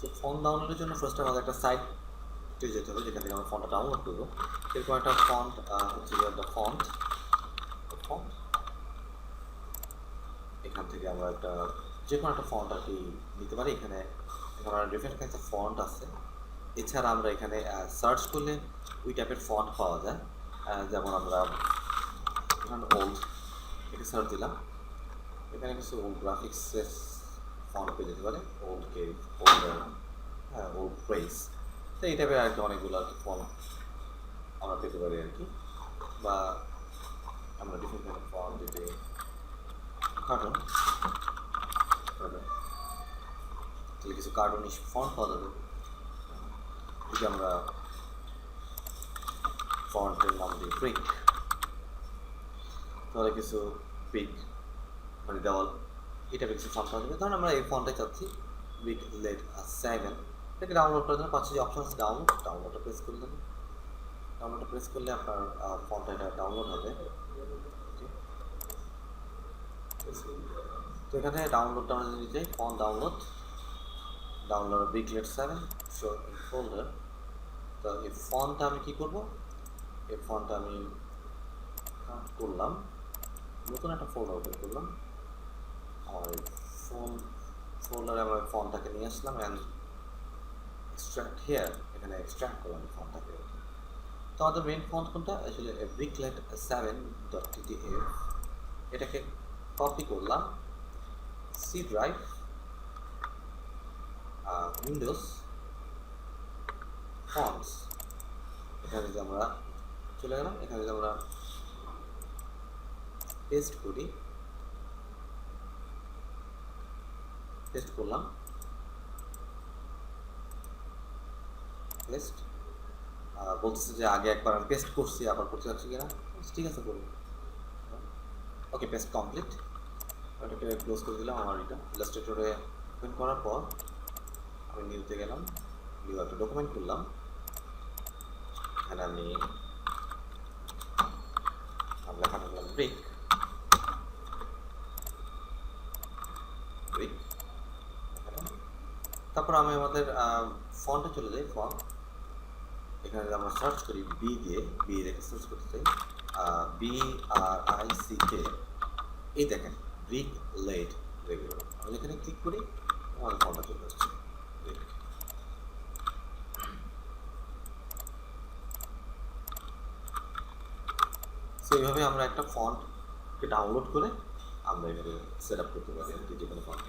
তো ফন্ট ডাউনলোডের জন্য ফার্স্ট আমাদের একটা সাইটে যেতে হবে যেখান থেকে আমরা ফন্টটা ডাউনলোড করবো। এরকম একটা ফন্ট হচ্ছে একটা ফন্ট এখান থেকে আমরা একটা যে কোনো একটা ফন্ট আর কি নিতে পারি। এখানে ডিফারেন্ট কাইন্ডস অফ ফন্ট আছে। এছাড়া আমরা এখানে সার্চ করলে ওই টাইপের ফন্ট পাওয়া যায়। যেমন আমরা এখানে ওল্ড এটা সার্চ দিলাম, এখানে কিছু ওল্ড গ্রাফিক্সের ফন্ট পেয়ে যেতে পারে, ওল্ড কেভ, ওল্ড প্রেস, তো এই টাইপের আর কি অনেকগুলো আর কি ফন্ট আমরা পেতে পারি আর কি। বা আমরা ডিফারেন্ট ফন্ট দিতে কার্টুন তাহলে কিছু কার্টুনিশ ফন্ট পাওয়া যাবে। যদি আমরা ফন্টের নাম দিই ব্রিক, তাহলে কিছু ব্রিক মানে দেওয়াল এটা কিছু ফন্ট পাওয়া যাবে। ধরুন আমরা এই ফন্টটাই চাচ্ছি ব্রিক লেট 7, এটাকে ডাউনলোড করার জন্য পাচ্ছি যে অপশন আছে ডাউনলোডটা প্রেস করলেন, ডাউনলোডটা প্রেস করলে আপনার ফন্টটা এটা ডাউনলোড হবে। তো এখানে ডাউনলোডটা আমরা যদি চাই ফন্ট ডাউনলোড ব্রিক লেট 7 শো ইন ফোল্ডার। তো এই ফন্টটা আমি কী করবো, এই ফন্টটা আমি করলাম, নতুন একটা ফোল্ডার ওপেন করলাম, আমার ফোল্ডারে আমরা ফন্টটাকে নিয়ে আসলাম অ্যান্ড এক্সট্রাক্ট হেয়ার, এখানে এক্সট্রাক্ট করলাম ফন্টটাকে। তো আমাদের মেইন ফন্ট কোনটা, আসলে ব্রিকলেট 7.ttf, এটাকে কপি করলাম, সি ড্রাইভ, উইন্ডোজ, ফন্টস, এখানে যদি আমরা চলে গেলাম, এখানে যদি আমরা পেস্ট করি, পেস্ট করলাম, পেস্ট বলতেছে যে আগে একবার আমি পেস্ট করছি আবার করতে যাচ্ছি কিনা, ঠিক আছে করুন। ওকে, পেস্ট কমপ্লিট, এটাকে ক্লোজ করে দিলাম। আমার এটা ইলাস্ট্রেটরে ওপেন করার পর আমি নিউতে গেলাম, নিউ একটা ডকুমেন্ট করলাম, এখানে আমি লেখাটা করলাম ব্রিক, তারপর আমি আমাদের ফন্টে চলে যাই। ফন্ট এখানে আমরা সার্চ করি বি রেখে সার্চ করতে চাই, BRICK, এই দেখেন ব্রিক লেড রেগুলার, আমি এখানে ক্লিক করি আমাদের ফন্টটা চলে আসছে। সো এইভাবে আমরা একটা ফন্টকে ডাউনলোড করে আমরা এখানে সেট আপ করতে পারি যে কোনো ফন্ট।